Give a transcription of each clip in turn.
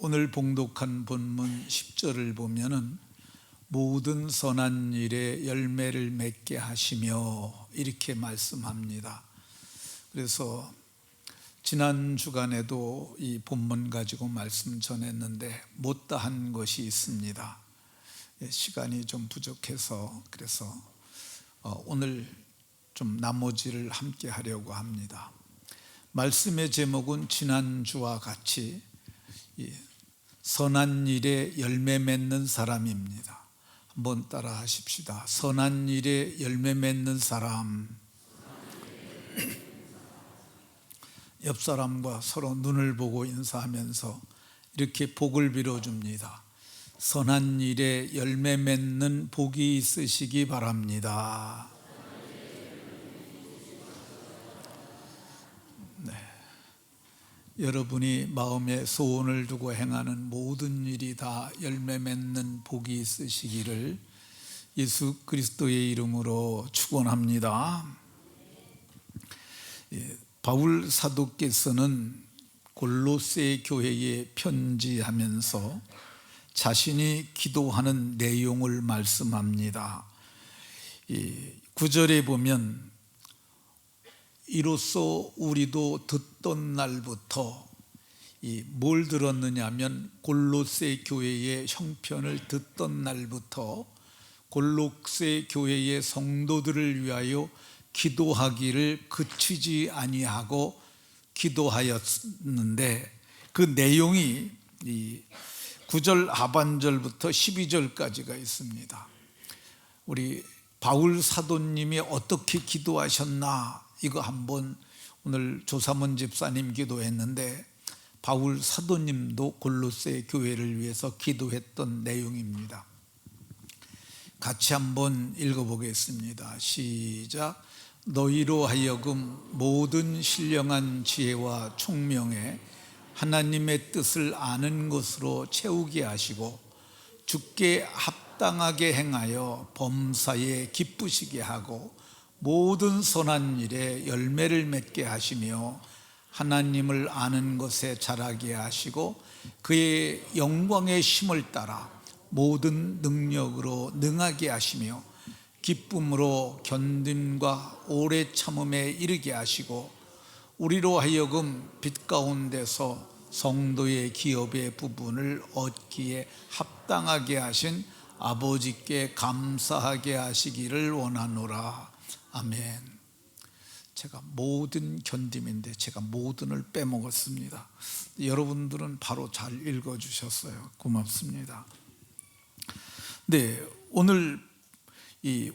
오늘 봉독한 본문 10절을 보면은 모든 선한 일에 열매를 맺게 하시며 이렇게 말씀합니다. 그래서 지난 주간에도 이 본문 가지고 말씀 전했는데 못다한 것이 있습니다. 시간이 좀 부족해서 그래서 오늘 좀 나머지를 함께 하려고 합니다. 말씀의 제목은 지난주와 같이 선한 일에 열매 맺는 사람입니다. 한번 따라 하십시다. 선한 일에 열매 맺는 사람. 옆 사람과 서로 눈을 보고 인사하면서 이렇게 복을 빌어줍니다. 선한 일에 열매 맺는 복이 있으시기 바랍니다. 네. 여러분이 마음에 소원을 두고 행하는 모든 일이 다 열매 맺는 복이 있으시기를 예수 그리스도의 이름으로 축원합니다. 바울 사도께서는 골로새 교회에 편지하면서 자신이 기도하는 내용을 말씀합니다. 9절에 보면 이로써 우리도 듣던 날부터 뭘 들었느냐 하면 골로새 교회의 형편을 듣던 날부터 골로새 교회의 성도들을 위하여 기도하기를 그치지 아니하고 기도하였는데 그 내용이 9절 하반절부터 12절까지가 있습니다. 우리 바울 사도님이 어떻게 기도하셨나 이거 한번 오늘 조삼원 집사님 기도했는데 바울 사도님도 골로새 교회를 위해서 기도했던 내용입니다. 같이 한번 읽어보겠습니다. 시작. 너희로 하여금 모든 신령한 지혜와 총명에 하나님의 뜻을 아는 것으로 채우게 하시고 주께 합당하게 행하여 범사에 기쁘시게 하고 모든 선한 일에 열매를 맺게 하시며 하나님을 아는 것에 자라게 하시고 그의 영광의 힘을 따라 모든 능력으로 능하게 하시며 기쁨으로 견딤과 오래 참음에 이르게 하시고 우리로 하여금 빛 가운데서 성도의 기업의 부분을 얻기에 합당하게 하신 아버지께 감사하게 하시기를 원하노라. 아멘. 제가 모든 견딤인데 제가 모든을 빼먹었습니다. 여러분들은 바로 잘 읽어주셨어요. 고맙습니다. 네, 오늘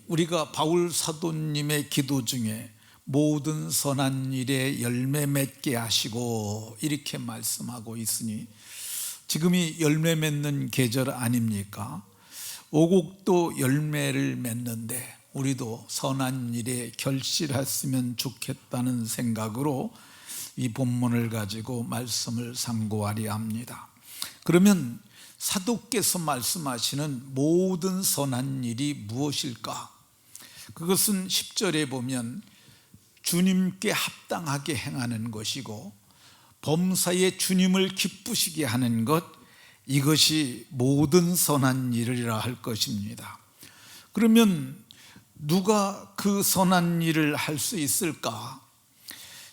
우리가 바울 사도님의 기도 중에 모든 선한 일에 열매 맺게 하시고 이렇게 말씀하고 있으니 지금이 열매 맺는 계절 아닙니까? 오곡도 열매를 맺는데 우리도 선한 일에 결실했으면 좋겠다는 생각으로 이 본문을 가지고 말씀을 상고하려 합니다. 그러면 사도께서 말씀하시는 모든 선한 일이 무엇일까? 그것은 10절에 보면 주님께 합당하게 행하는 것이고 범사에 주님을 기쁘시게 하는 것, 이것이 모든 선한 일이라 할 것입니다. 그러면 누가 그 선한 일을 할 수 있을까?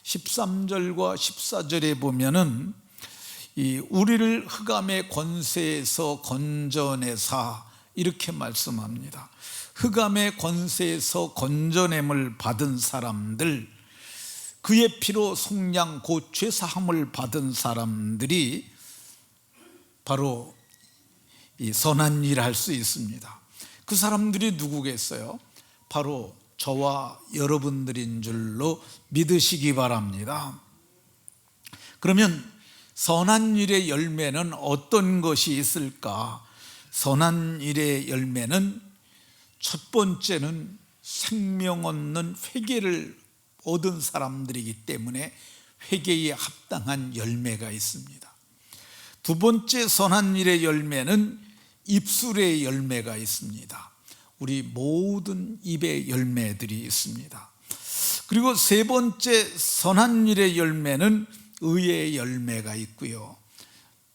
13절과 14절에 보면은 우리를 흑암의 권세에서 건져내사 이렇게 말씀합니다. 흑암의 권세에서 건져냄을 받은 사람들, 그의 피로 속량 곧 죄사함을 받은 사람들이 바로 이 선한 일을 할 수 있습니다. 그 사람들이 누구겠어요? 바로 저와 여러분들인 줄로 믿으시기 바랍니다. 그러면 선한 일의 열매는 어떤 것이 있을까? 선한 일의 열매는 첫 번째는 생명 얻는 회개를 얻은 사람들이기 때문에 회개에 합당한 열매가 있습니다. 두 번째 선한 일의 열매는 입술의 열매가 있습니다. 우리 모든 입의 열매들이 있습니다. 그리고 세 번째 선한 일의 열매는 의의 열매가 있고요.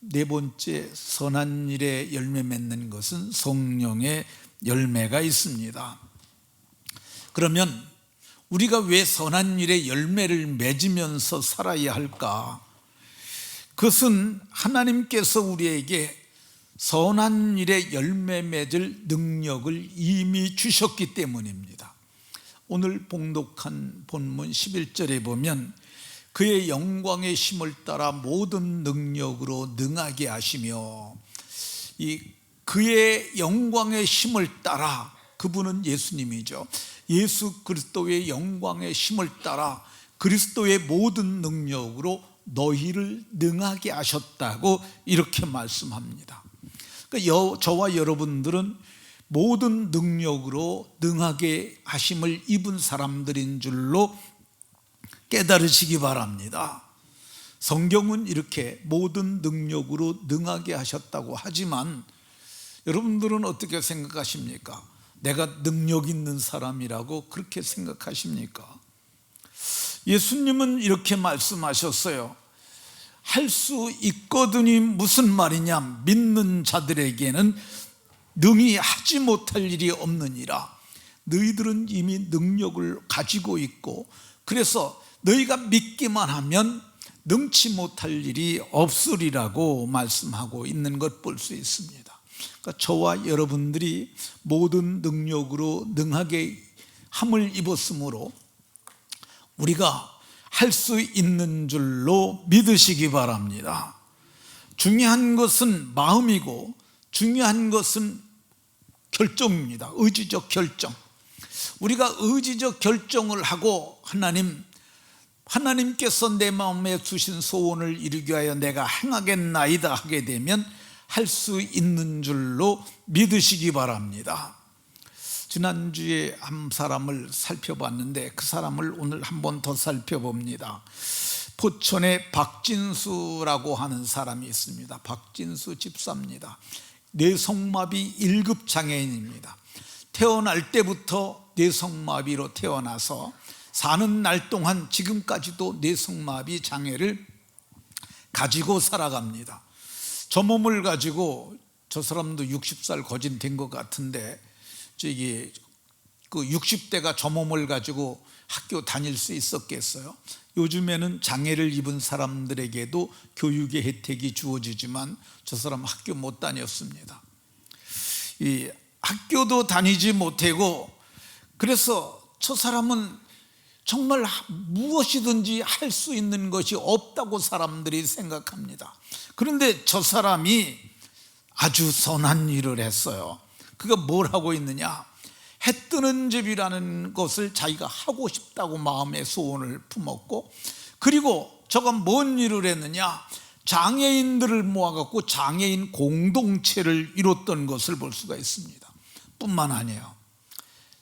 네 번째 선한 일에 열매 맺는 것은 성령의 열매가 있습니다. 그러면 우리가 왜 선한 일에 열매를 맺으면서 살아야 할까? 그것은 하나님께서 우리에게 선한 일에 열매 맺을 능력을 이미 주셨기 때문입니다. 오늘 봉독한 본문 11절에 보면 그의 영광의 힘을 따라 모든 능력으로 능하게 하시며, 이 그의 영광의 힘을 따라, 그분은 예수님이죠. 예수 그리스도의 영광의 힘을 따라 그리스도의 모든 능력으로 너희를 능하게 하셨다고 이렇게 말씀합니다. 그러니까 저와 여러분들은 모든 능력으로 능하게 하심을 입은 사람들인 줄로 깨달으시기 바랍니다. 성경은 이렇게 모든 능력으로 능하게 하셨다고 하지만 여러분들은 어떻게 생각하십니까? 내가 능력 있는 사람이라고 그렇게 생각하십니까? 예수님은 이렇게 말씀하셨어요. 할 수 있거든이 무슨 말이냐? 믿는 자들에게는 능히 하지 못할 일이 없느니라. 너희들은 이미 능력을 가지고 있고, 그래서 너희가 믿기만 하면 능치 못할 일이 없으리라고 말씀하고 있는 것 볼 수 있습니다. 그러니까 저와 여러분들이 모든 능력으로 능하게 함을 입었으므로 우리가 할 수 있는 줄로 믿으시기 바랍니다. 중요한 것은 마음이고 중요한 것은 결정입니다. 의지적 결정. 우리가 의지적 결정을 하고 하나님께서 내 마음에 주신 소원을 이루기 위하여 내가 행하겠나이다 하게 되면 할 수 있는 줄로 믿으시기 바랍니다. 지난주에 한 사람을 살펴봤는데 그 사람을 오늘 한 번 더 살펴봅니다. 포천에 박진수라고 하는 사람이 있습니다. 박진수 집사입니다. 뇌성마비 1급 장애인입니다. 태어날 때부터 뇌성마비로 태어나서 사는 날 동안 지금까지도 뇌성마비 장애를 가지고 살아갑니다. 저 몸을 가지고, 저 사람도 60살 거진 된 것 같은데, 저기 그 60대가 저 몸을 가지고 학교 다닐 수 있었겠어요? 요즘에는 장애를 입은 사람들에게도 교육의 혜택이 주어지지만 저 사람 학교 못 다녔습니다. 이 학교도 다니지 못하고, 그래서 저 사람은 정말 무엇이든지 할 수 있는 것이 없다고 사람들이 생각합니다. 그런데 저 사람이 아주 선한 일을 했어요. 그가 뭘 하고 있느냐? 해 뜨는 집이라는 것을 자기가 하고 싶다고 마음의 소원을 품었고, 그리고 저가 뭔 일을 했느냐? 장애인들을 모아갖고 장애인 공동체를 이뤘던 것을 볼 수가 있습니다. 뿐만 아니에요.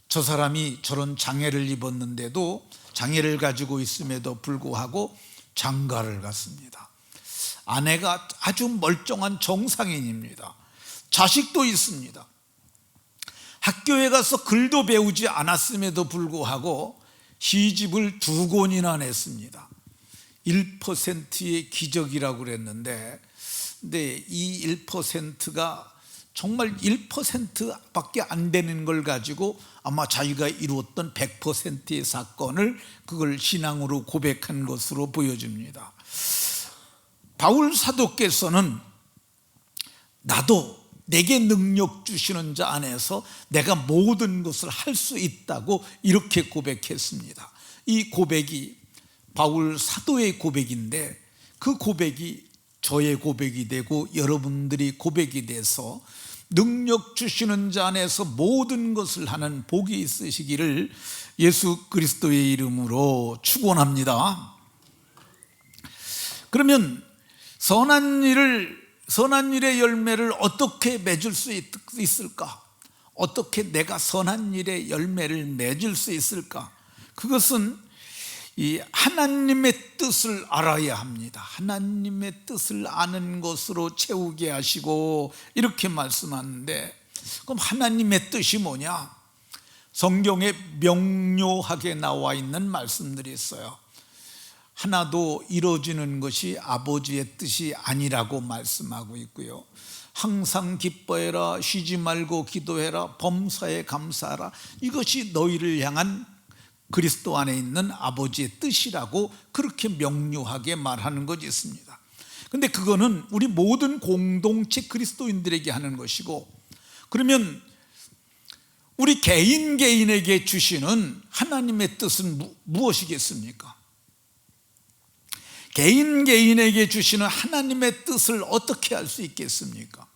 저 사람이 저런 장애를 입었는데도, 장애를 가지고 있음에도 불구하고 장가를 갔습니다. 아내가 아주 멀쩡한 정상인입니다. 자식도 있습니다. 학교에 가서 글도 배우지 않았음에도 불구하고 시집을 2권이나 냈습니다. 1%의 기적이라고 그랬는데, 근데 이 1%가 정말 1%밖에 안 되는 걸 가지고 아마 자기가 이루었던 100%의 사건을, 그걸 신앙으로 고백한 것으로 보여집니다. 바울 사도께서는 나도 내게 능력 주시는 자 안에서 내가 모든 것을 할 수 있다고 이렇게 고백했습니다. 이 고백이 바울 사도의 고백인데, 그 고백이 저의 고백이 되고 여러분들이 고백이 돼서 능력 주시는 자 안에서 모든 것을 하는 복이 있으시기를 예수 그리스도의 이름으로 축원합니다. 그러면 선한 일의 열매를 어떻게 맺을 수 있을까? 어떻게 내가 선한 일의 열매를 맺을 수 있을까? 그것은 이 하나님의 뜻을 알아야 합니다. 하나님의 뜻을 아는 것으로 채우게 하시고 이렇게 말씀하는데, 그럼 하나님의 뜻이 뭐냐? 성경에 명료하게 나와 있는 말씀들이 있어요. 하나도 이루어지는 것이 아버지의 뜻이 아니라고 말씀하고 있고요. 항상 기뻐해라, 쉬지 말고 기도해라, 범사에 감사하라, 이것이 너희를 향한 그리스도 안에 있는 아버지의 뜻이라고 그렇게 명료하게 말하는 것이 있습니다. 근데 그거는 우리 모든 공동체 그리스도인들에게 하는 것이고, 그러면 우리 개인에게 주시는 하나님의 뜻은 무엇이겠습니까? 개인에게 주시는 하나님의 뜻을 어떻게 알 수 있겠습니까?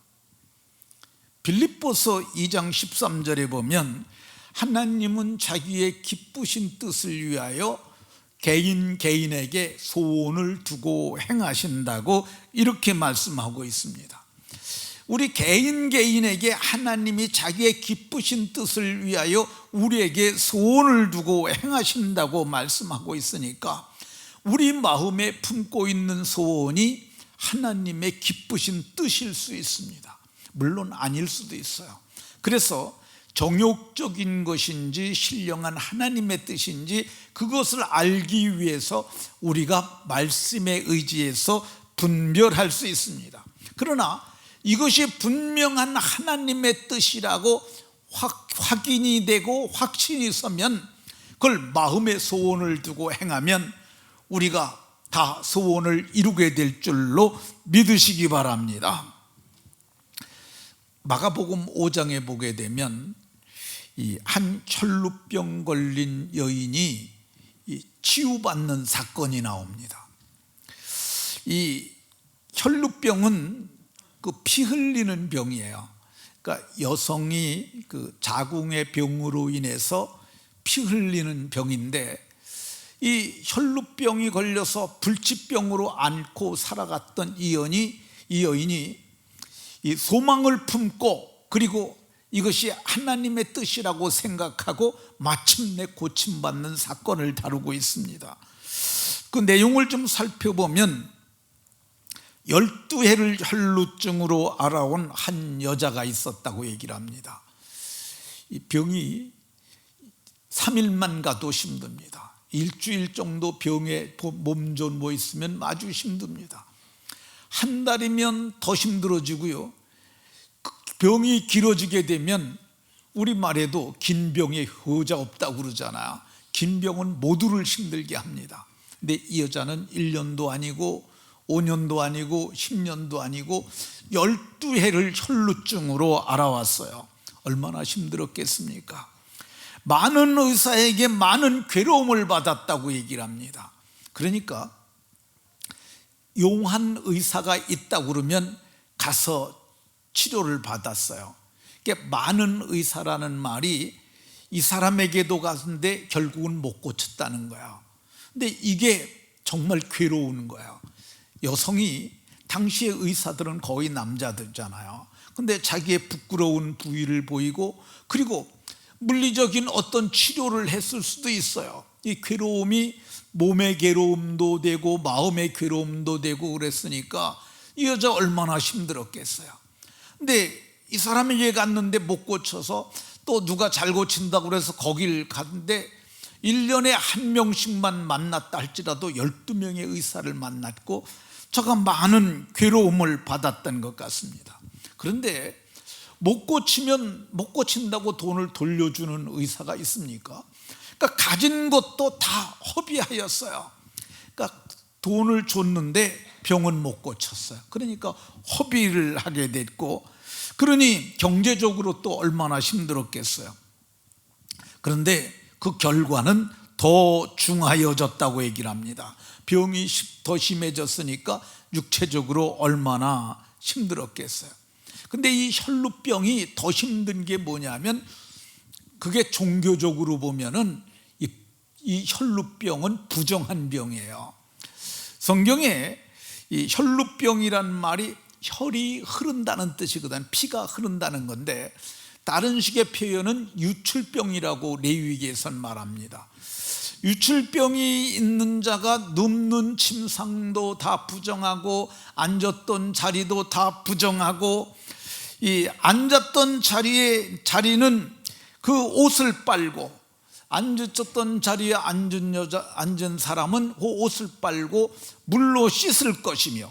빌립보서 2장 13절에 보면 하나님은 자기의 기쁘신 뜻을 위하여 개인에게 소원을 두고 행하신다고 이렇게 말씀하고 있습니다. 우리 개인에게 하나님이 자기의 기쁘신 뜻을 위하여 우리에게 소원을 두고 행하신다고 말씀하고 있으니까 우리 마음에 품고 있는 소원이 하나님의 기쁘신 뜻일 수 있습니다. 물론 아닐 수도 있어요. 그래서 정욕적인 것인지 신령한 하나님의 뜻인지 그것을 알기 위해서 우리가 말씀에 의지해서 분별할 수 있습니다. 그러나 이것이 분명한 하나님의 뜻이라고 확인이 되고 확신이 서면 그걸 마음의 소원을 두고 행하면 우리가 다 소원을 이루게 될 줄로 믿으시기 바랍니다. 마가복음 5장에 보게 되면 이 한 혈루병 걸린 여인이 치유받는 사건이 나옵니다. 이 혈루병은 그 피 흘리는 병이에요. 그러니까 여성이 그 자궁의 병으로 인해서 피 흘리는 병인데, 이 혈루병이 걸려서 불치병으로 앓고 살아갔던 이 여인이 이 소망을 품고 그리고 이것이 하나님의 뜻이라고 생각하고 마침내 고침받는 사건을 다루고 있습니다. 그 내용을 좀 살펴보면 12해를 혈루증으로 알아온 한 여자가 있었다고 얘기를 합니다. 이 병이 3일만 가도 힘듭니다. 일주일 정도 병에 몸져 있으면 아주 힘듭니다. 한 달이면 더 힘들어지고요. 병이 길어지게 되면 우리말에도 긴 병에 효자 없다고 그러잖아요. 긴 병은 모두를 힘들게 합니다. 근데 이 여자는 1년도 아니고 5년도 아니고 10년도 아니고 12해를 혈루증으로 알아왔어요. 얼마나 힘들었겠습니까? 많은 의사에게 많은 괴로움을 받았다고 얘기를 합니다. 그러니까 용한 의사가 있다고 그러면 가서 치료를 받았어요. 그러니까 많은 의사라는 말이 이 사람에게도 갔는데 결국은 못 고쳤다는 거예요. 근데 이게 정말 괴로운 거예요. 여성이, 당시의 의사들은 거의 남자들잖아요. 근데 자기의 부끄러운 부위를 보이고 그리고 물리적인 어떤 치료를 했을 수도 있어요. 이 괴로움이 몸의 괴로움도 되고 마음의 괴로움도 되고 그랬으니까 이 여자 얼마나 힘들었겠어요. 근데 이 사람에게 갔는데 못 고쳐서 또 누가 잘 고친다고 그래서 거길 갔는데 1년에 한 명씩만 만났다 할지라도 12명의 의사를 만났고 저가 많은 괴로움을 받았던 것 같습니다. 그런데 못 고친다고 돈을 돌려주는 의사가 있습니까? 그러니까 가진 것도 다 허비하였어요. 그러니까 돈을 줬는데 병은 못 고쳤어요. 그러니까 허비를 하게 됐고, 그러니 경제적으로 또 얼마나 힘들었겠어요. 그런데 그 결과는 더 중하여졌다고 얘기를 합니다. 병이 더 심해졌으니까 육체적으로 얼마나 힘들었겠어요. 근데 이 혈루병이 더 힘든 게 뭐냐면 그게 종교적으로 보면은 이 혈루병은 부정한 병이에요. 성경에 이 혈루병이란 말이 혈이 흐른다는 뜻이거든. 피가 흐른다는 건데 다른 식의 표현은 유출병이라고 레위기에선 말합니다. 유출병이 있는 자가 눕는 침상도 다 부정하고 앉았던 자리도 다 부정하고, 이 앉았던 자리는 그 옷을 빨고 앉았던 자리에 앉은 사람은 그 옷을 빨고 물로 씻을 것이며,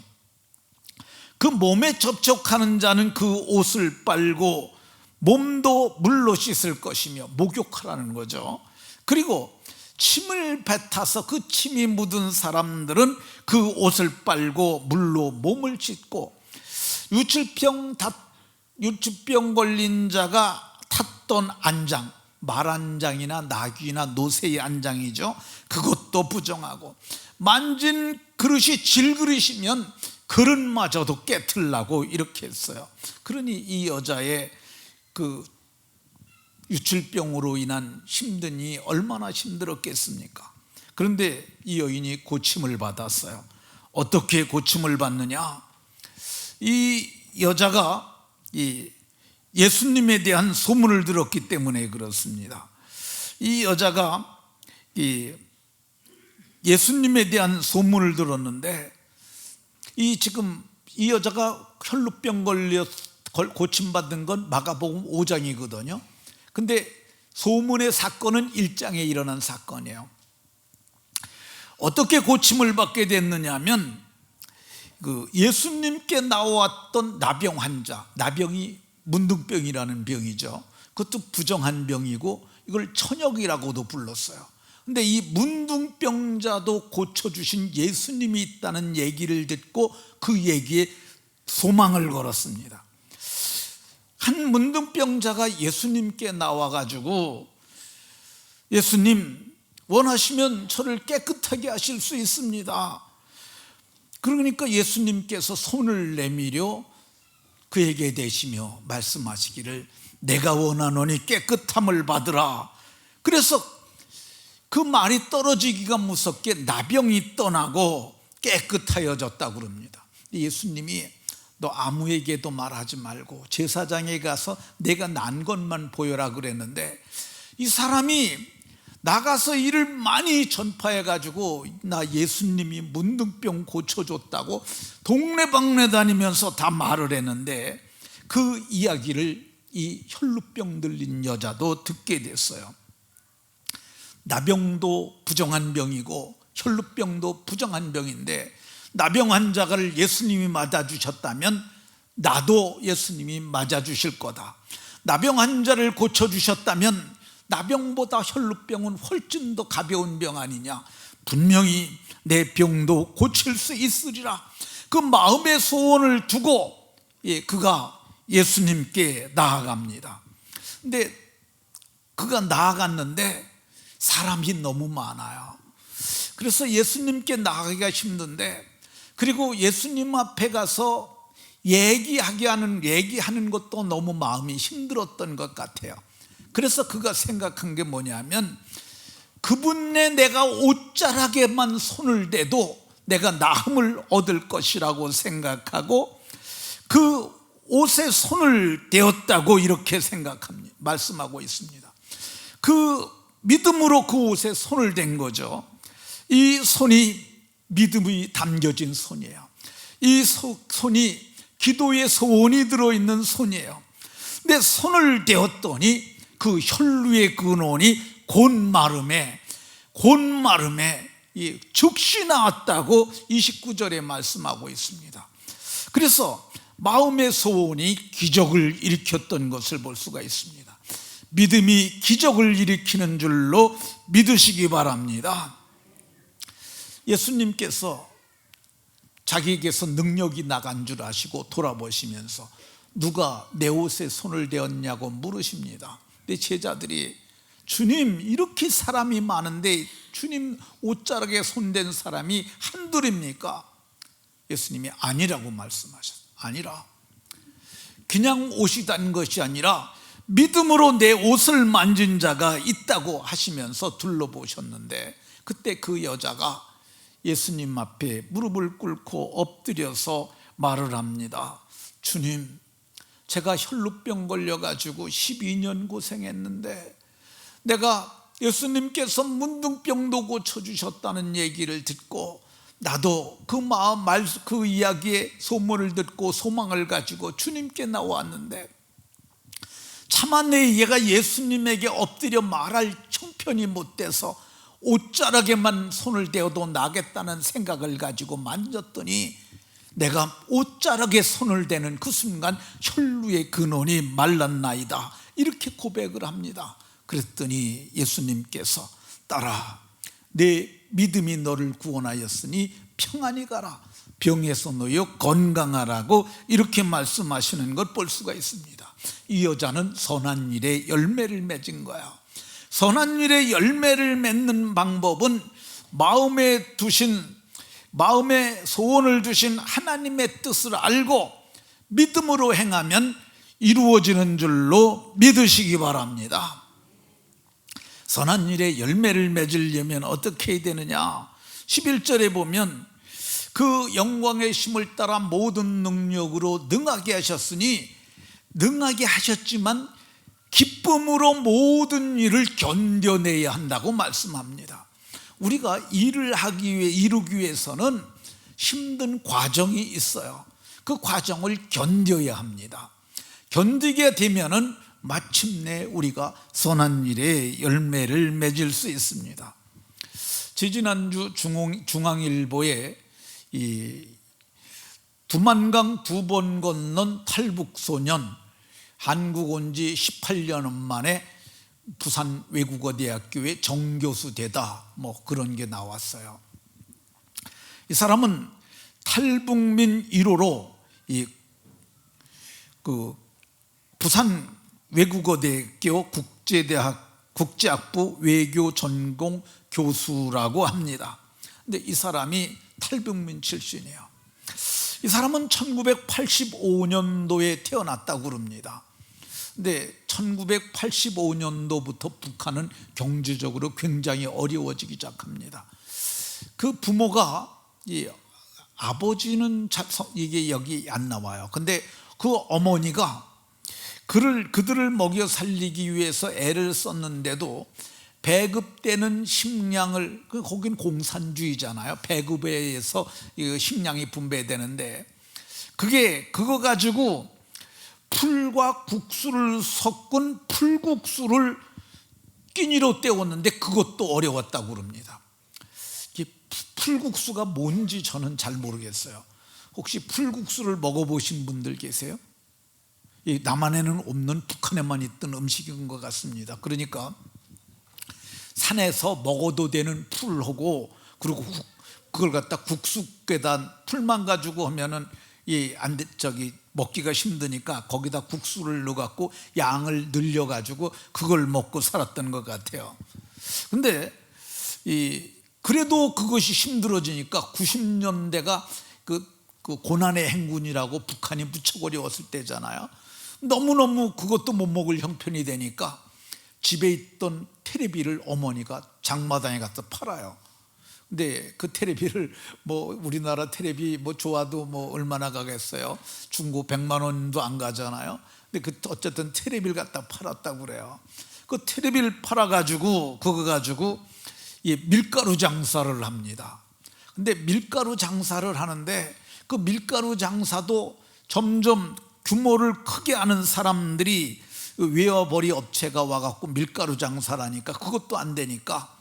그 몸에 접촉하는 자는 그 옷을 빨고 몸도 물로 씻을 것이며, 목욕하라는 거죠. 그리고 침을 뱉어서 그 침이 묻은 사람들은 그 옷을 빨고 물로 몸을 씻고, 유치병 걸린 자가 탔던 안장, 말안장이나 나귀나 노새의 안장이죠. 그것도 부정하고, 만진 그릇이 질그릇이면 그릇마저도 깨트리려고 이렇게 했어요. 그러니 이 여자의 그 유출병으로 인한 힘든이 얼마나 힘들었겠습니까? 그런데 이 여인이 고침을 받았어요. 어떻게 고침을 받느냐? 이 여자가 예수님에 대한 소문을 들었기 때문에 그렇습니다. 이 여자가 예수님에 대한 소문을 들었는데, 지금 이 여자가 혈루병 걸려 고침받은 건 마가복음 5장이거든요. 근데 소문의 사건은 1장에 일어난 사건이에요. 어떻게 고침을 받게 됐느냐 하면, 예수님께 나왔던 나병 환자, 나병이 문둥병이라는 병이죠. 그것도 부정한 병이고 이걸 천역이라고도 불렀어요. 근데 이 문둥병자도 고쳐주신 예수님이 있다는 얘기를 듣고 그 얘기에 소망을 걸었습니다. 한 문둥병자가 예수님께 나와가지고, 예수님, 원하시면 저를 깨끗하게 하실 수 있습니다. 그러니까 예수님께서 손을 내밀어 그에게 대시며 말씀하시기를, 내가 원하노니 깨끗함을 받으라. 그래서 그 말이 떨어지기가 무섭게 나병이 떠나고 깨끗하여졌다고 그럽니다. 예수님이 너 아무에게도 말하지 말고 제사장에 가서 내가 난 것만 보여라 그랬는데, 이 사람이 나가서 이를 많이 전파해 가지고 나 예수님이 문둥병 고쳐줬다고 동네방네 다니면서 다 말을 했는데, 그 이야기를 이 혈루병 들린 여자도 듣게 됐어요. 나병도 부정한 병이고 혈루병도 부정한 병인데, 나병 환자를 예수님이 맞아주셨다면 나도 예수님이 맞아주실 거다. 나병 환자를 고쳐주셨다면 나병보다 혈루병은 훨씬 더 가벼운 병 아니냐, 분명히 내 병도 고칠 수 있으리라. 그 마음의 소원을 두고 그가 예수님께 나아갑니다. 근데 그가 나아갔는데 사람이 너무 많아요. 그래서 예수님께 나가기가 힘든데, 그리고 예수님 앞에 가서 얘기하는 것도 너무 마음이 힘들었던 것 같아요. 그래서 그가 생각한 게 뭐냐면, 그분의 내가 옷자락에만 손을 대도 내가 나음을 얻을 것이라고 생각하고 그 옷에 손을 대었다고 이렇게 생각합니다. 말씀하고 있습니다. 그 믿음으로 그 옷에 손을 댄 거죠. 이 손이 믿음이 담겨진 손이에요. 이 손이 기도의 소원이 들어있는 손이에요. 근데 손을 대었더니 그 혈루의 근원이 곧 마름에 즉시 나왔다고 29절에 말씀하고 있습니다. 그래서 마음의 소원이 기적을 일으켰던 것을 볼 수가 있습니다. 믿음이 기적을 일으키는 줄로 믿으시기 바랍니다. 예수님께서 자기에게서 능력이 나간 줄 아시고 돌아보시면서 누가 내 옷에 손을 대었냐고 물으십니다. 근데 제자들이, 주님, 이렇게 사람이 많은데 주님 옷자락에 손댄 사람이 한둘입니까? 예수님이 아니라고 말씀하셨어요. 아니라, 그냥 옷이 단 것이 아니라 믿음으로 내 옷을 만진 자가 있다고 하시면서 둘러보셨는데, 그때 그 여자가 예수님 앞에 무릎을 꿇고 엎드려서 말을 합니다. 주님, 제가 혈루병 걸려가지고 12년 고생했는데, 내가 예수님께서 문둥병도 고쳐주셨다는 얘기를 듣고 나도 그 이야기의 소문을 듣고 소망을 가지고 주님께 나왔는데, 차마 얘가 예수님에게 엎드려 말할 형편이 못 돼서 옷자락에만 손을 대어도 나겠다는 생각을 가지고 만졌더니 내가 옷자락에 손을 대는 그 순간 혈루의 근원이 말랐나이다, 이렇게 고백을 합니다. 그랬더니 예수님께서 딸아, 내 믿음이 너를 구원하였으니 평안히 가라, 병에서 놓여 건강하라고 이렇게 말씀하시는 걸 볼 수가 있습니다. 이 여자는 선한 일에 열매를 맺은 거야. 선한 일에 열매를 맺는 방법은 마음에 소원을 주신 하나님의 뜻을 알고 믿음으로 행하면 이루어지는 줄로 믿으시기 바랍니다. 선한 일에 열매를 맺으려면 어떻게 해야 되느냐? 11절에 보면 그 영광의 힘을 따라 모든 능력으로 능하게 하셨으니, 능하게 하셨지만 기쁨으로 모든 일을 견뎌내야 한다고 말씀합니다. 우리가 일을 이루기 위해서는 힘든 과정이 있어요. 그 과정을 견뎌야 합니다. 견디게 되면은 마침내 우리가 선한 일에 열매를 맺을 수 있습니다. 지지난주 중앙일보에 이 두만강 2번 건넌 탈북소년, 한국 온 지 18년 만에 부산 외국어대학교의 정교수 되다, 뭐 그런 게 나왔어요. 이 사람은 탈북민 1호로 부산 외국어대학교 국제학부 외교 전공 교수라고 합니다. 근데 이 사람이 탈북민 출신이에요. 이 사람은 1985년도에 태어났다고 그럽니다. 근데 1985년도부터 북한은 경제적으로 굉장히 어려워지기 시작합니다. 그 부모가, 아버지는 이게 여기 안 나와요. 근데 그 어머니가 그들을 먹여 살리기 위해서 애를 썼는데도 배급되는 식량을, 거긴 공산주의잖아요. 배급에 의해서 식량이 분배되는데 그거 가지고 풀과 국수를 섞은 풀국수를 끼니로 때웠는데 그것도 어려웠다고 그럽니다. 풀국수가 뭔지 저는 잘 모르겠어요. 혹시 풀국수를 먹어보신 분들 계세요? 남한에는 없는, 북한에만 있던 음식인 것 같습니다. 그러니까 산에서 먹어도 되는 풀하고, 그리고 그걸 갖다 국수에다 풀만 가지고 하면은 먹기가 힘드니까 거기다 국수를 넣어갖고 양을 늘려가지고 그걸 먹고 살았던 것 같아요. 근데 그래도 그것이 힘들어지니까 90년대가 그 고난의 행군이라고 북한이 무척 어려웠을 때잖아요. 너무너무 그것도 못 먹을 형편이 되니까 집에 있던 테레비를 어머니가 장마당에 가서 팔아요. 근데 그 테레비를 우리나라 테레비 좋아도 얼마나 가겠어요? 중고 100만 원도 안 가잖아요. 근데 어쨌든 테레비를 갖다 팔았다고 그래요. 그 테레비를 팔아가지고 그거 가지고 밀가루 장사를 합니다. 근데 밀가루 장사를 하는데 그 밀가루 장사도 점점 규모를 크게 하는 사람들이 외화벌이 업체가 와갖고 밀가루 장사를 하니까 그것도 안 되니까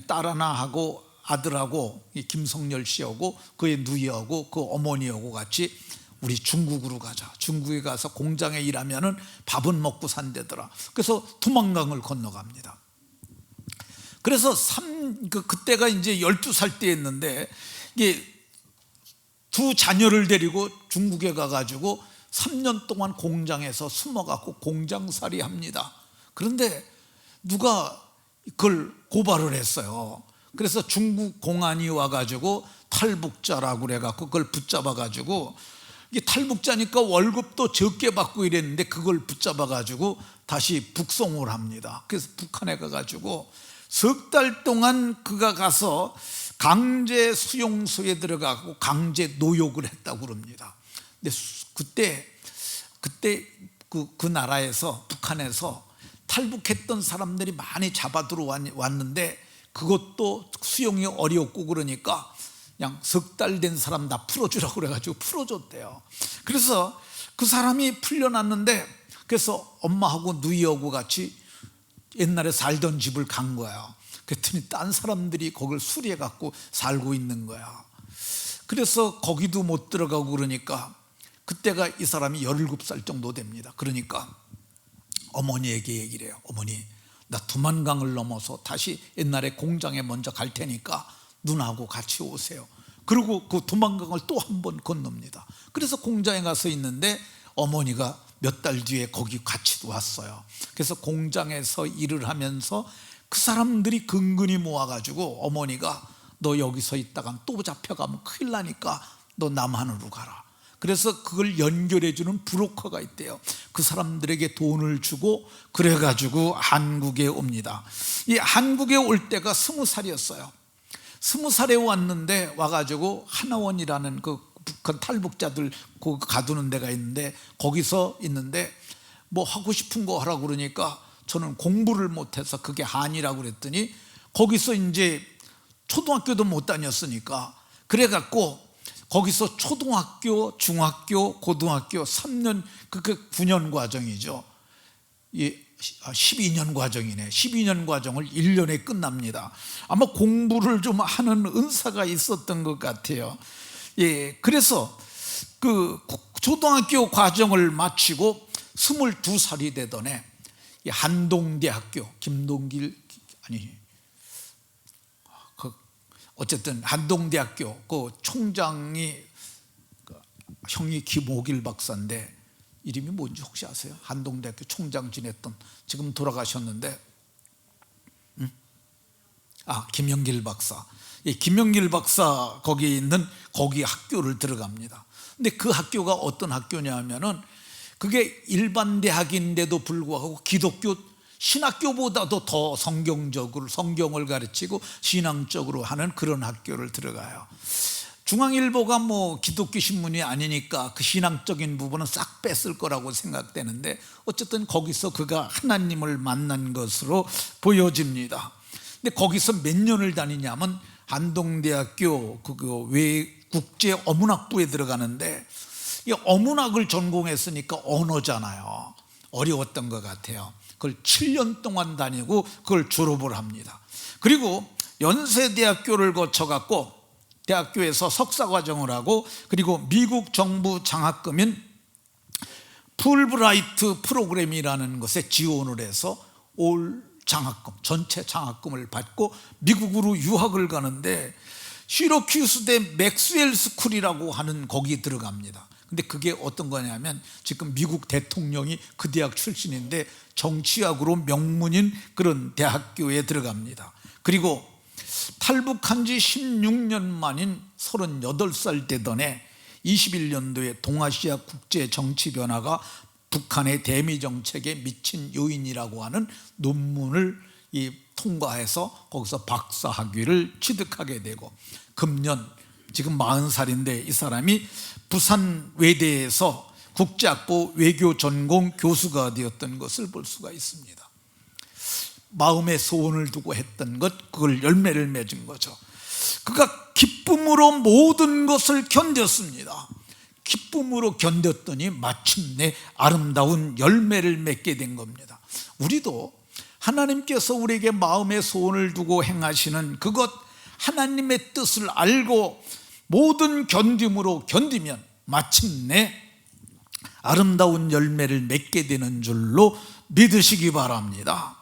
딸 하나 하고 아들하고 김성열 씨하고 그의 누이하고 그 어머니하고 같이 우리 중국으로 가자. 중국에 가서 공장에 일하면은 밥은 먹고 산대더라. 그래서 두만강을 건너갑니다. 그래서 그때가 이제 12살 때였는데 두 자녀를 데리고 중국에 가가지고 3년 동안 공장에서 숨어갖고 공장살이 합니다. 그런데 누가 그걸 고발을 했어요. 그래서 중국 공안이 와가지고 탈북자라고 그래갖고 그걸 붙잡아가지고, 이게 탈북자니까 월급도 적게 받고 이랬는데 그걸 붙잡아가지고 다시 북송을 합니다. 그래서 북한에 가가지고 석 달 동안 그가 가서 강제 수용소에 들어가고 강제 노역을 했다고 그럽니다. 근데 그때 그 나라에서, 북한에서 탈북했던 사람들이 많이 잡아 들어왔는데 그것도 수용이 어렵고 그러니까 그냥 석 달 된 사람 다 풀어주라고 그래가지고 풀어줬대요. 그래서 그 사람이 풀려났는데 그래서 엄마하고 누이하고 같이 옛날에 살던 집을 간 거야. 그랬더니 딴 사람들이 거길 수리해 갖고 살고 있는 거야. 그래서 거기도 못 들어가고 그러니까 그때가 이 사람이 17살 정도 됩니다. 그러니까 어머니에게 얘기를 해요. 어머니, 나 두만강을 넘어서 다시 옛날에 공장에 먼저 갈 테니까 누나하고 같이 오세요. 그리고 그 두만강을 또 한 번 건넙니다. 그래서 공장에 가서 있는데 어머니가 몇 달 뒤에 거기 같이 왔어요. 그래서 공장에서 일을 하면서 그 사람들이 근근히 모아가지고 어머니가 너 여기서 있다가 또 잡혀가면 큰일 나니까 너 남한으로 가라. 그래서 그걸 연결해주는 브로커가 있대요. 그 사람들에게 돈을 주고 그래가지고 한국에 옵니다. 이 한국에 올 때가 20살이었어요 20살에 왔는데 와가지고 하나원이라는 그 북한 탈북자들 그 가두는 데가 있는데 거기서 있는데 뭐 하고 싶은 거 하라고 그러니까 저는 공부를 못해서 그게 한이라고 그랬더니 거기서 이제 초등학교도 못 다녔으니까 그래갖고 거기서 초등학교, 중학교, 고등학교 3년 그 9년 과정이죠. 12년 과정이네. 12년 과정을 1년에 끝납니다. 아마 공부를 좀 하는 은사가 있었던 것 같아요. 예, 그래서 그 초등학교 과정을 마치고 22살이 되던 해 한동대학교 김동길 어쨌든 한동대학교 그 총장이 형이 김호길 박사인데 이름이 뭔지 혹시 아세요? 한동대학교 총장 지냈던 지금 돌아가셨는데 김영길 박사. 김영길 박사 거기 있는 거기 학교를 들어갑니다. 근데 그 학교가 어떤 학교냐 하면은 그게 일반 대학인데도 불구하고 기독교 신학교보다도 더 성경적으로 성경을 가르치고 신앙적으로 하는 그런 학교를 들어가요. 중앙일보가 뭐 기독교 신문이 아니니까 그 신앙적인 부분은 싹 뺐을 거라고 생각되는데 어쨌든 거기서 그가 하나님을 만난 것으로 보여집니다. 근데 거기서 몇 년을 다니냐면 한동대학교 국제 어문학부에 들어가는데 이 어문학을 전공했으니까 언어잖아요. 어려웠던 것 같아요. 그걸 7년 동안 다니고 그걸 졸업을 합니다. 그리고 연세대학교를 거쳐갖고 대학교에서 석사과정을 하고 그리고 미국 정부 장학금인 풀브라이트 프로그램이라는 것에 지원을 해서 올 장학금, 전체 장학금을 받고 미국으로 유학을 가는데 시러큐스대 맥스웰 스쿨이라고 하는 거기 들어갑니다. 근데 그게 어떤 거냐면 지금 미국 대통령이 그 대학 출신인데 정치학으로 명문인 그런 대학교에 들어갑니다. 그리고 탈북한 지 16년 만인 38살 되던 해 21년도에 동아시아 국제 정치 변화가 북한의 대미 정책에 미친 요인이라고 하는 논문을 통과해서 거기서 박사학위를 취득하게 되고 금년 지금 40살인데 이 사람이 부산 외대에서 국제학부 외교 전공 교수가 되었던 것을 볼 수가 있습니다. 마음의 소원을 두고 했던 것, 그걸 열매를 맺은 거죠. 그가 기쁨으로 모든 것을 견뎠습니다. 기쁨으로 견뎠더니 마침내 아름다운 열매를 맺게 된 겁니다. 우리도 하나님께서 우리에게 마음의 소원을 두고 행하시는 그것, 하나님의 뜻을 알고 모든 견딤으로 견디면 마침내 아름다운 열매를 맺게 되는 줄로 믿으시기 바랍니다.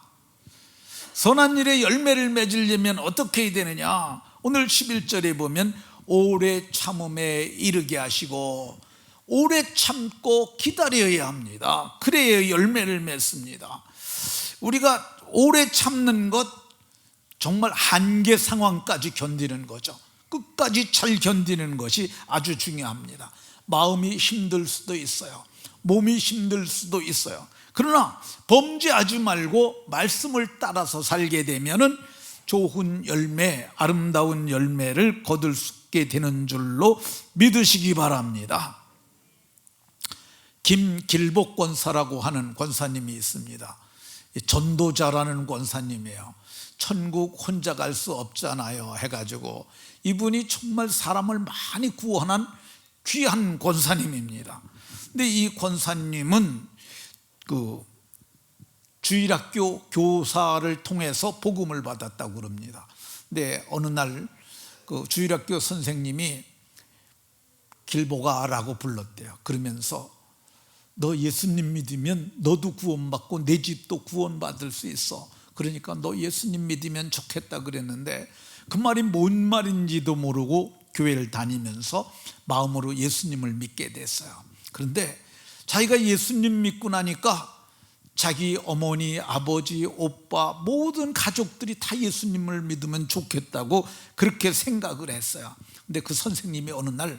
선한 일에 열매를 맺으려면 어떻게 해야 되느냐? 오늘 11절에 보면 오래 참음에 이르게 하시고 오래 참고 기다려야 합니다. 그래야 열매를 맺습니다. 우리가 오래 참는 것, 정말 한계 상황까지 견디는 거죠. 끝까지 잘 견디는 것이 아주 중요합니다. 마음이 힘들 수도 있어요. 몸이 힘들 수도 있어요. 그러나 범죄하지 말고 말씀을 따라서 살게 되면은 좋은 열매, 아름다운 열매를 거둘 수 있게 되는 줄로 믿으시기 바랍니다. 김길복 권사라고 하는 권사님이 있습니다. 전도자라는 권사님이에요. 천국 혼자 갈 수 없잖아요 해가지고 이분이 정말 사람을 많이 구원한 귀한 권사님입니다. 근데 이 권사님은 그 주일학교 교사를 통해서 복음을 받았다고 그럽니다. 근데 어느 날 그 주일학교 선생님이 길보가라고 불렀대요. 그러면서 너 예수님 믿으면 너도 구원받고 내 집도 구원받을 수 있어. 그러니까 너 예수님 믿으면 좋겠다 그랬는데 그 말이 뭔 말인지도 모르고 교회를 다니면서 마음으로 예수님을 믿게 됐어요. 그런데 자기가 예수님 믿고 나니까 자기 어머니, 아버지, 오빠 모든 가족들이 다 예수님을 믿으면 좋겠다고 그렇게 생각을 했어요. 근데 그 선생님이 어느 날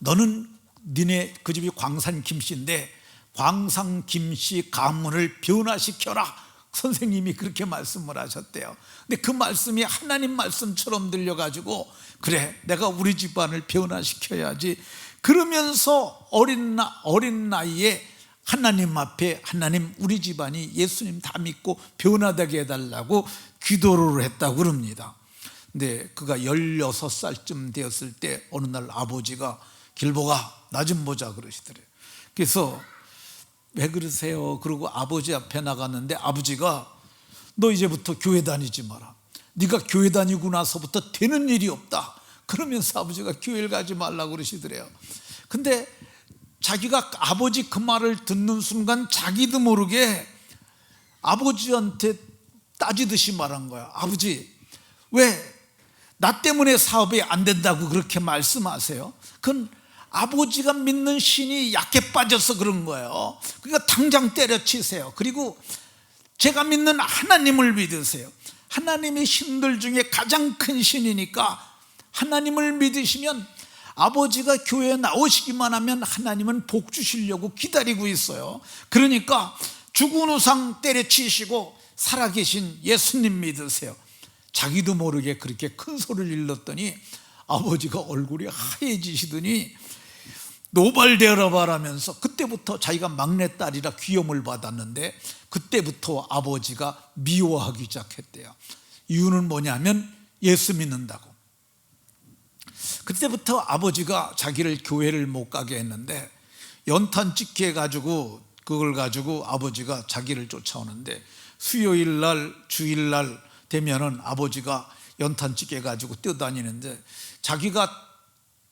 너는 니네 그 집이 광산 김씨인데 광산 김씨 가문을 변화시켜라. 선생님이 그렇게 말씀을 하셨대요. 근데 그 말씀이 하나님 말씀처럼 들려가지고 그래 내가 우리 집안을 변화시켜야지 그러면서 어린 나이에 하나님 앞에 하나님 우리 집안이 예수님 다 믿고 변화되게 해달라고 기도를 했다고 그럽니다. 근데 그가 16살쯤 되었을 때 어느 날 아버지가 길보가 나 좀 보자 그러시더래요. 그래서 왜 그러세요? 그러고 아버지 앞에 나갔는데 아버지가 너 이제부터 교회 다니지 마라. 네가 교회 다니고 나서부터 되는 일이 없다. 그러면서 아버지가 교회를 가지 말라고 그러시더래요. 근데 자기가 아버지 그 말을 듣는 순간 자기도 모르게 아버지한테 따지듯이 말한 거야. 아버지 왜 나 때문에 사업이 안 된다고 그렇게 말씀하세요? 그건 아버지가 믿는 신이 약해 빠져서 그런 거예요. 그러니까 당장 때려치세요. 그리고 제가 믿는 하나님을 믿으세요. 하나님의 신들 중에 가장 큰 신이니까 하나님을 믿으시면 아버지가 교회에 나오시기만 하면 하나님은 복 주시려고 기다리고 있어요. 그러니까 죽은 우상 때려치시고 살아계신 예수님 믿으세요. 자기도 모르게 그렇게 큰 소리를 일렀더니 아버지가 얼굴이 하얘지시더니 노발되어라 말하면서 그때부터 자기가 막내딸이라 귀염을 받았는데 그때부터 아버지가 미워하기 시작했대요. 이유는 뭐냐면 예수 믿는다고. 그때부터 아버지가 자기를 교회를 못 가게 했는데 연탄 찍기 해가지고 그걸 가지고 아버지가 자기를 쫓아오는데 수요일 날 주일 날 되면은 아버지가 연탄 찍기 해가지고 뛰어다니는데 자기가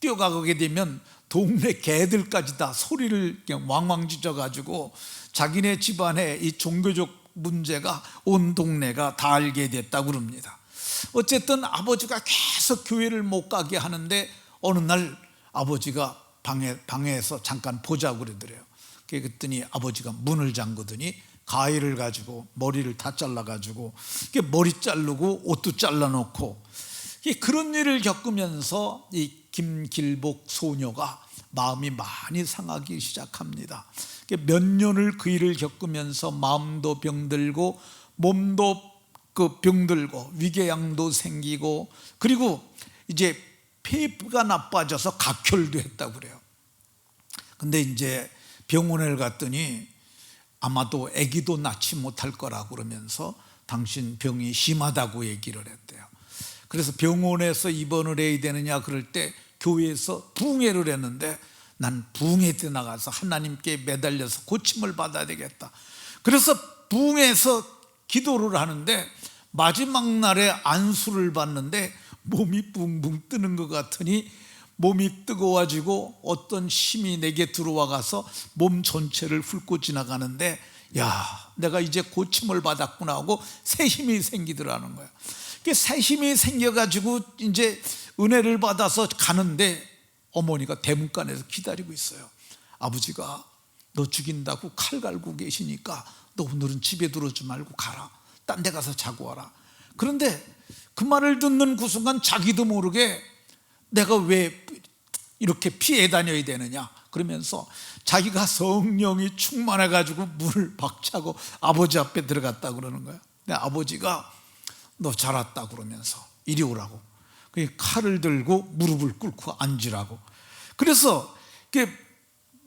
뛰어가게 되면 동네 개들까지 다 소리를 그냥 왕왕 짖어가지고 자기네 집안에 이 종교적 문제가 온 동네가 다 알게 됐다고 그럽니다. 어쨌든 아버지가 계속 교회를 못 가게 하는데 어느 날 아버지가 방에서 잠깐 보자고 그러더래요. 그랬더니 아버지가 문을 잠그더니 가위를 가지고 머리를 다 잘라가지고 머리 자르고 옷도 잘라놓고 그런 일을 겪으면서 이 김길복 소녀가 마음이 많이 상하기 시작합니다. 몇 년을 그 일을 겪으면서 마음도 병들고 몸도 병들고 위궤양도 생기고 그리고 이제 폐가 나빠져서 각혈도 했다고 그래요. 근데 이제 병원을 갔더니 아마도 아기도 낳지 못할 거라고 그러면서 당신 병이 심하다고 얘기를 했대요. 그래서 병원에서 입원을 해야 되느냐 그럴 때 교회에서 부흥회를 했는데 난 부흥회 때 나가서 하나님께 매달려서 고침을 받아야 되겠다. 그래서 부흥회에서 기도를 하는데 마지막 날에 안수를 받는데 몸이 붕붕 뜨는 것 같으니 몸이 뜨거워지고 어떤 힘이 내게 들어와 가서 몸 전체를 훑고 지나가는데 야 내가 이제 고침을 받았구나 하고 새 힘이 생기더라는 거야. 새 힘이 생겨가지고 이제 은혜를 받아서 가는데 어머니가 대문간에서 기다리고 있어요. 아버지가 너 죽인다고 칼 갈고 계시니까 너 오늘은 집에 들어오지 말고 가라. 딴 데 가서 자고 와라. 그런데 그 말을 듣는 그 순간 자기도 모르게 내가 왜 이렇게 피해 다녀야 되느냐 그러면서 자기가 성령이 충만해가지고 문을 박차고 아버지 앞에 들어갔다 그러는 거야. 근데 아버지가 너 잘 왔다 그러면서 이리 오라고 칼을 들고 무릎을 꿇고 앉으라고. 그래서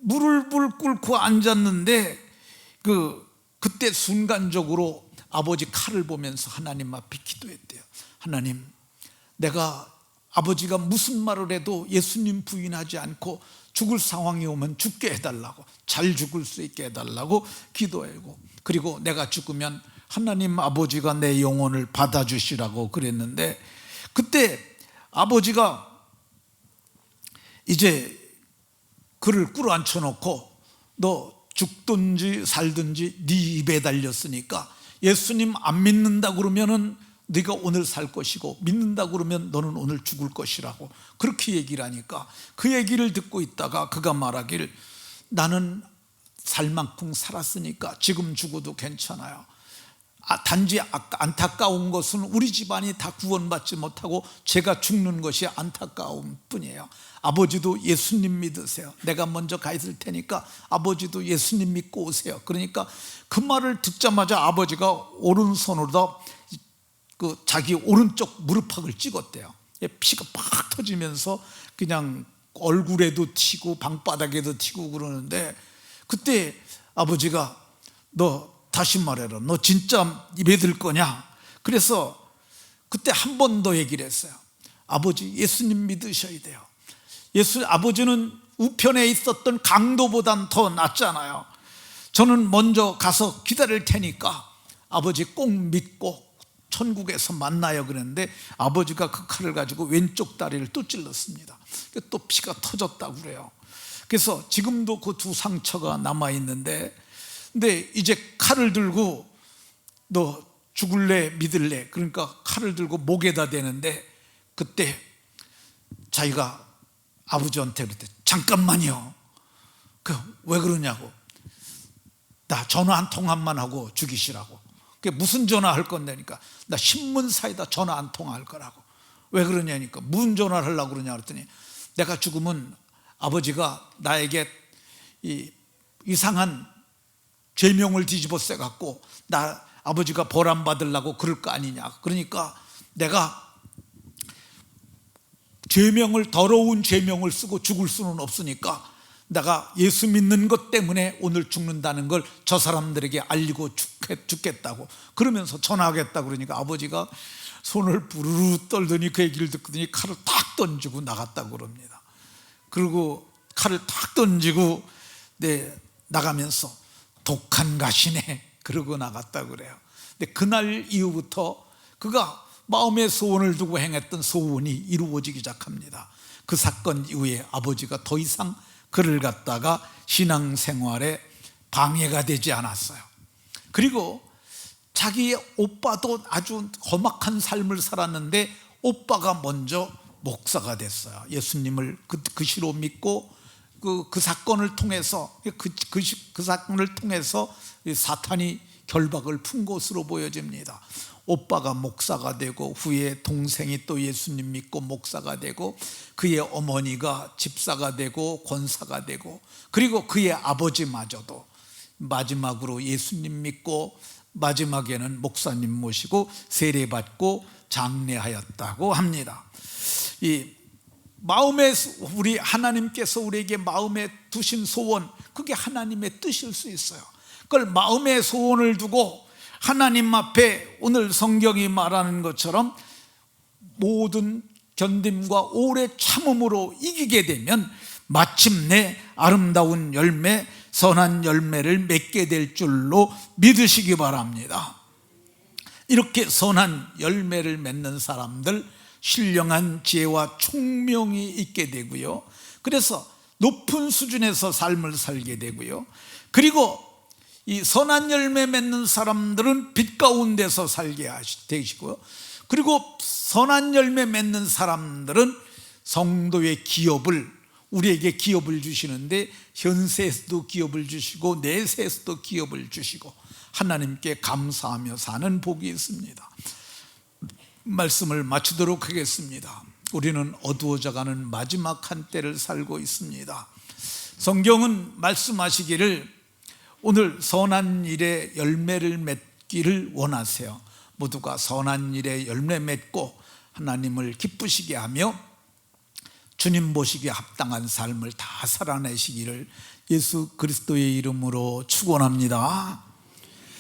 무릎을 꿇고 앉았는데 그때 순간적으로 아버지 칼을 보면서 하나님 앞에 기도했대요. 하나님 내가 아버지가 무슨 말을 해도 예수님 부인하지 않고 죽을 상황이 오면 죽게 해달라고, 잘 죽을 수 있게 해달라고 기도하고, 그리고 내가 죽으면 하나님 아버지가 내 영혼을 받아주시라고 그랬는데, 그때 아버지가 이제 그를 꿇어앉혀 놓고 너 죽든지 살든지 네 입에 달렸으니까 예수님 안 믿는다 그러면은 네가 오늘 살 것이고 믿는다 그러면 너는 오늘 죽을 것이라고 그렇게 얘기를 하니까, 그 얘기를 듣고 있다가 그가 말하길 나는 살 만큼 살았으니까 지금 죽어도 괜찮아요. 단지 안타까운 것은 우리 집안이 다 구원받지 못하고 제가 죽는 것이 안타까운 뿐이에요. 아버지도 예수님 믿으세요. 내가 먼저 가 있을 테니까 아버지도 예수님 믿고 오세요. 그러니까 그 말을 듣자마자 아버지가 오른손으로 그 자기 오른쪽 무릎팍을 찍었대요. 피가 팍 터지면서 그냥 얼굴에도 튀고 방바닥에도 튀고 그러는데, 그때 아버지가 너 다시 말해라, 너 진짜 입에 들 거냐? 그래서 그때 한 번 더 얘기를 했어요. 아버지 예수님 믿으셔야 돼요. 아버지는 우편에 있었던 강도보단 더 낫잖아요. 저는 먼저 가서 기다릴 테니까 아버지 꼭 믿고 천국에서 만나요 그랬는데, 아버지가 그 칼을 가지고 왼쪽 다리를 또 찔렀습니다. 또 피가 터졌다고 그래요. 그래서 지금도 그 두 상처가 남아있는데, 근데 이제 칼을 들고 너 죽을래 믿을래, 그러니까 칼을 들고 목에다 대는데, 그때 자기가 아버지한테 그랬대. 잠깐만요. 왜 그러냐고. 나 전화 한 통화만 하고 죽이시라고. 그게 무슨 전화할 건데니까 나 신문사에다 전화 한 통화할 거라고. 왜 그러냐니까 무슨 전화를 하려고 그러냐 그랬더니, 내가 죽으면 아버지가 나에게 이 이상한 죄명을 뒤집어 써갖고 나 아버지가 벌 안 받으려고 그럴 거 아니냐. 그러니까 내가 더러운 죄명을 쓰고 죽을 수는 없으니까 내가 예수 믿는 것 때문에 오늘 죽는다는 걸 저 사람들에게 알리고 죽겠다고 그러면서 전화하겠다고 그러니까, 아버지가 손을 부르르 떨더니 그 얘기를 듣더니 칼을 탁 던지고 나갔다고 그럽니다. 그리고 칼을 탁 던지고 나가면서 독한 가시네 그러고 나갔다고 그래요. 근데 그날 이후부터 그가 마음의 소원을 두고 행했던 소원이 이루어지기 시작합니다. 그 사건 이후에 아버지가 더 이상 그를 갖다가 신앙생활에 방해가 되지 않았어요. 그리고 자기의 오빠도 아주 험악한 삶을 살았는데 오빠가 먼저 목사가 됐어요. 예수님을 그 시로 믿고 그 사건을 통해서 그 사건을 통해서 사탄이 결박을 푼 것으로 보여집니다. 오빠가 목사가 되고 후에 동생이 또 예수님 믿고 목사가 되고, 그의 어머니가 집사가 되고 권사가 되고, 그리고 그의 아버지마저도 마지막으로 예수님 믿고 마지막에는 목사님 모시고 세례받고 장례하였다고 합니다. 이 마음에 우리 하나님께서 우리에게 마음에 두신 소원, 그게 하나님의 뜻일 수 있어요. 그걸 마음의 소원을 두고 하나님 앞에 오늘 성경이 말하는 것처럼 모든 견딤과 오래 참음으로 이기게 되면 마침내 아름다운 열매, 선한 열매를 맺게 될 줄로 믿으시기 바랍니다. 이렇게 선한 열매를 맺는 사람들, 신령한 지혜와 총명이 있게 되고요. 그래서 높은 수준에서 삶을 살게 되고요. 그리고 이 선한 열매 맺는 사람들은 빛 가운데서 살게 되시고요. 그리고 선한 열매 맺는 사람들은 성도의 기업을, 우리에게 기업을 주시는데 현세에서도 기업을 주시고 내세에서도 기업을 주시고 하나님께 감사하며 사는 복이 있습니다. 말씀을 마치도록 하겠습니다. 우리는 어두워져가는 마지막 한때를 살고 있습니다. 성경은 말씀하시기를 오늘 선한 일에 열매를 맺기를 원하세요. 모두가 선한 일에 열매 맺고 하나님을 기쁘시게 하며 주님 보시기에 합당한 삶을 다 살아내시기를 예수 그리스도의 이름으로 축원합니다.